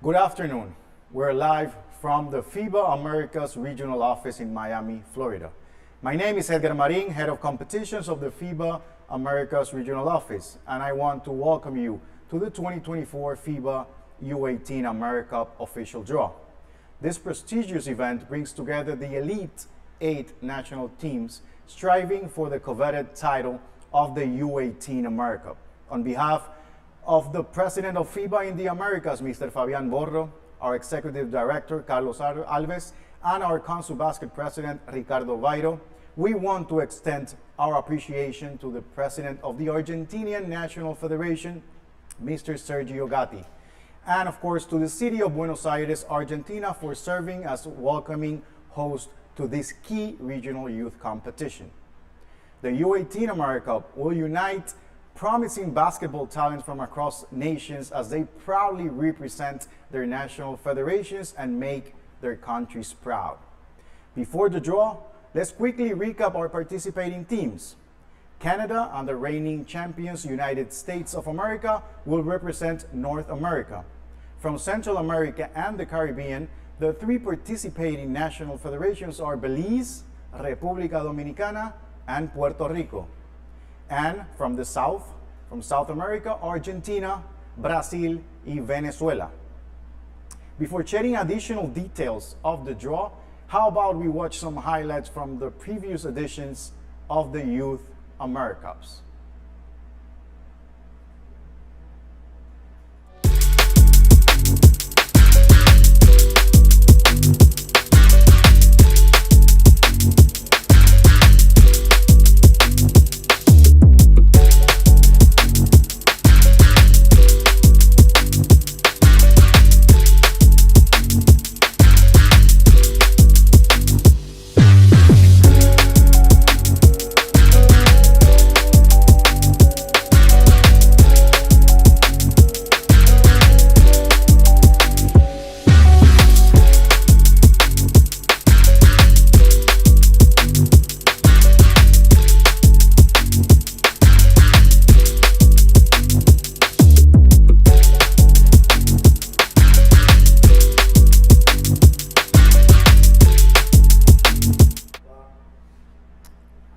Good afternoon. We're live from the FIBA Americas regional office in Miami, Florida. My name is Edgar Marin, head of competitions of the FIBA Americas regional office, and I want to welcome you to the 2024 FIBA U18 Americup official draw. This prestigious event brings together the elite 8 national teams striving for the coveted title of the U18 Americup. On behalf of the president of FIBA in the Americas, Mr. Fabián Borro, our executive director, Carlos Alves, and our CentroBasket president, Ricardo Vairo, we want to extend our appreciation to the president of the Argentinian National Federation, Mr. Sergio Gatti, and of course to the city of Buenos Aires, Argentina, for serving as welcoming host to this key regional youth competition. The U18 Americup will unite promising basketball talents from across nations as they proudly represent their national federations and make their countries proud. Before the draw, let's quickly recap our participating teams. Canada and the reigning champions United States of America will represent North America. From Central America and the Caribbean, the 3 participating national federations are Belize, República Dominicana, and Puerto Rico. And from the South, from South America, Argentina, Brazil, and Venezuela. Before sharing additional details of the draw, how about we watch some highlights from the previous editions of the Youth Americups.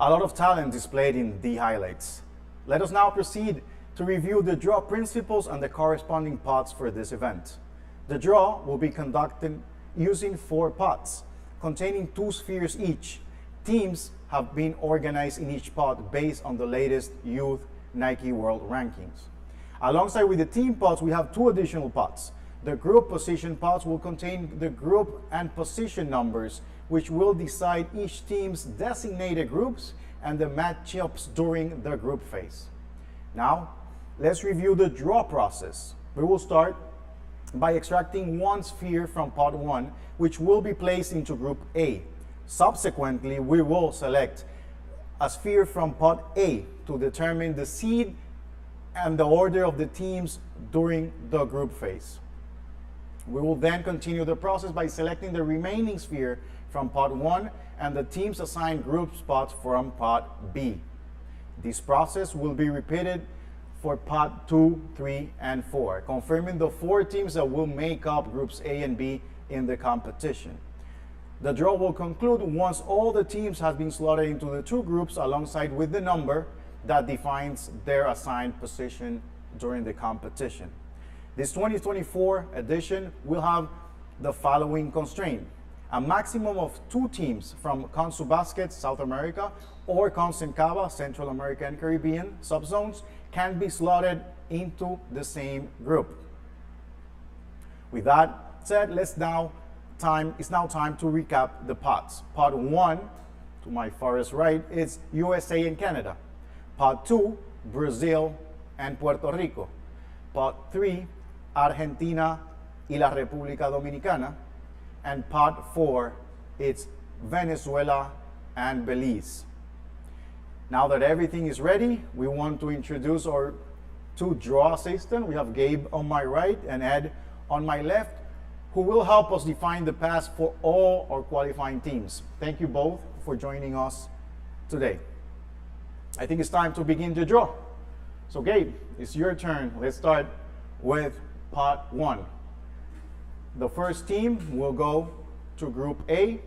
A lot of talent displayed in the highlights. Let us now proceed to review the draw principles and the corresponding pots for this event. The draw will be conducted using 4 pots, containing 2 spheres each. Teams have been organized in each pot based on the latest Youth Nike World Rankings. Alongside with the team pots, we have 2 additional pots. The group position pots will contain the group and position numbers, which will decide each team's designated groups and the matchups during the group phase. Now, let's review the draw process. We will start by extracting 1 sphere from pot 1, which will be placed into group A. Subsequently, we will select a sphere from pot A to determine the seed and the order of the teams during the group phase. We will then continue the process by selecting the remaining sphere from pot 1 and the teams assigned group spots from pot B. This process will be repeated for pot 2, 3, and 4, confirming the 4 teams that will make up groups A and B in the competition. The draw will conclude once all the teams have been slotted into the 2 groups alongside with the number that defines their assigned position during the competition. This 2024 edition will have the following constraint. A maximum of 2 teams from CentroBasket South America or CONCACAF Central America and Caribbean subzones can be slotted into the same group. With that said, it's now time to recap the pots. Pot 1, to my farthest right, is USA and Canada. Pot 2, Brazil and Puerto Rico. Pot 3, Argentina y la República Dominicana. And pot 4, it's Venezuela and Belize. Now that everything is ready, we want to introduce our 2 draw assistants. We have Gabe on my right and Ed on my left, who will help us define the paths for all our qualifying teams. Thank you both for joining us today. I think it's time to begin the draw. So Gabe, it's your turn. Let's start with pot 1. The first team will go to Group A,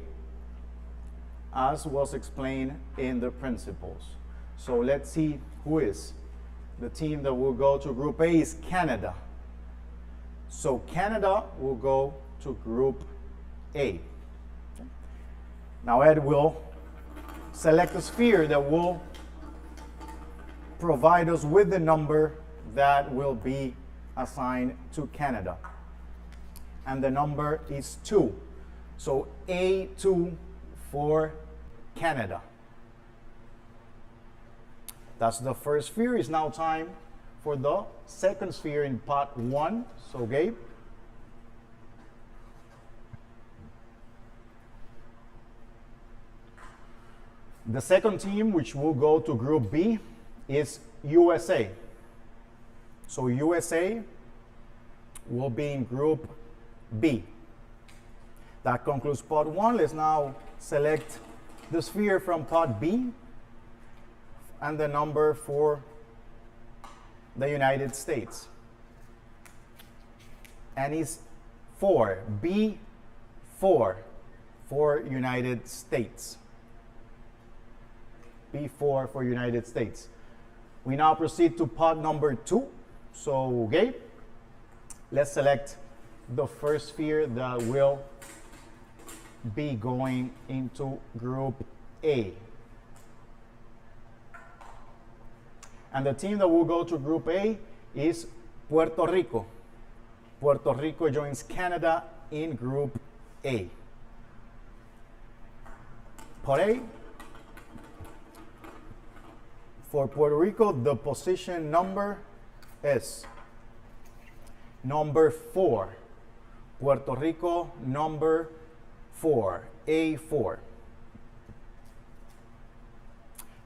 as was explained in the principles. So let's see who is. The team that will go to Group A is Canada. So Canada will go to Group A. Now Ed will select a sphere that will provide us with the number that will be assigned to Canada. And the number is 2. So A2 for Canada. That's the first sphere. It's now time for the second sphere in pot 1. So Gabe. The second team, which will go to Group B, is USA. So USA will be in Group B. That concludes pot 1. Let's now select the sphere from pot B and the number for the United States. And it's 4, B4 for United States. B4 for United States. We now proceed to pot number 2. So Gabe, let's select the first sphere that will be going into Group A. And the team that will go to Group A is Puerto Rico. Puerto Rico joins Canada in Group A. Pot A. For Puerto Rico, the position number is number 4. Puerto Rico, number 4, A4.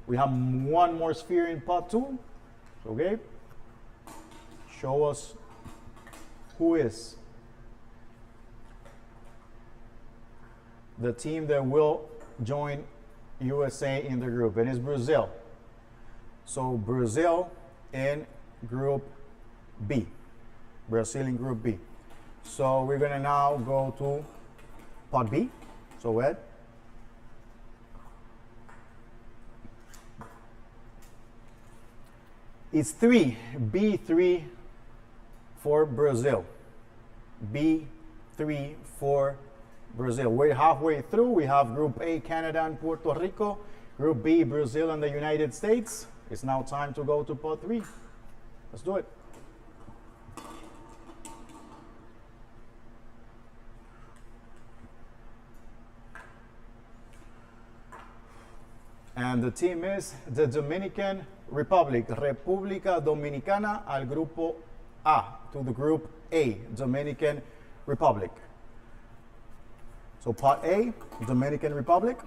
We have one more sphere in pot 2. So, Gabe, show us who is the team that will join USA in the group, and it's Brazil. So Brazil in Group B. Brazil in Group B. So we're going to now go to pot B. So Ed. It's 3, B3 for Brazil. B3 for Brazil. We're halfway through. We have Group A, Canada and Puerto Rico. Group B, Brazil and the United States. It's now time to go to pot 3. Let's do it. And the team is the Dominican Republic, República Dominicana al Grupo A, to the Group A, Dominican Republic. So pot A, Dominican Republic.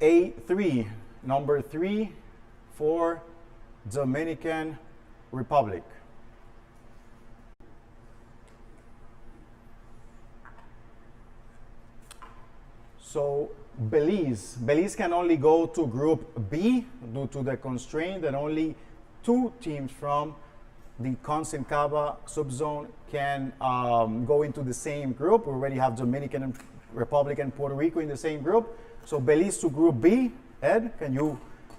A3, number 3 for Dominican Republic. So Belize can only go to Group B due to the constraint that only 2 teams from the CONCACAF subzone can go into the same group. We already have Dominican Republic and Puerto Rico in the same group. So Belize to Group B. Ed, can you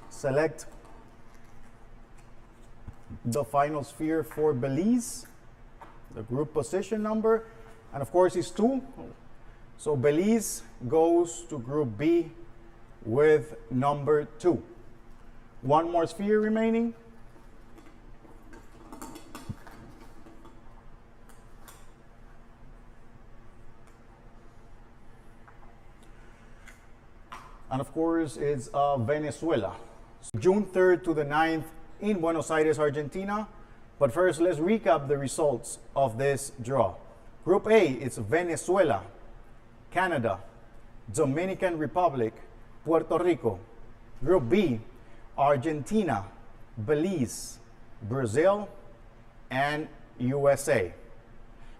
select the final sphere for Belize? The group position number, and of course it's 2. So Belize goes to Group B with number 2. One more sphere remaining. And of course, it's Venezuela. June 3rd to the 9th in Buenos Aires, Argentina. But first, let's recap the results of this draw. Group A, it's Venezuela, Canada, Dominican Republic, Puerto Rico. Group B, Argentina, Belize, Brazil, and USA.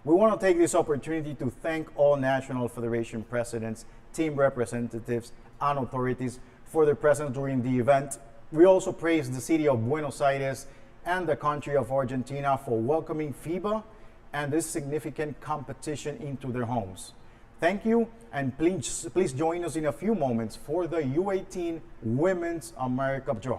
We want to take this opportunity to thank all National Federation presidents, team representatives, and authorities for their presence during the event. We also praise the city of Buenos Aires and the country of Argentina for welcoming FIBA and this significant competition into their homes. Thank you, and please join us in a few moments for the U18 Women's Americup draw.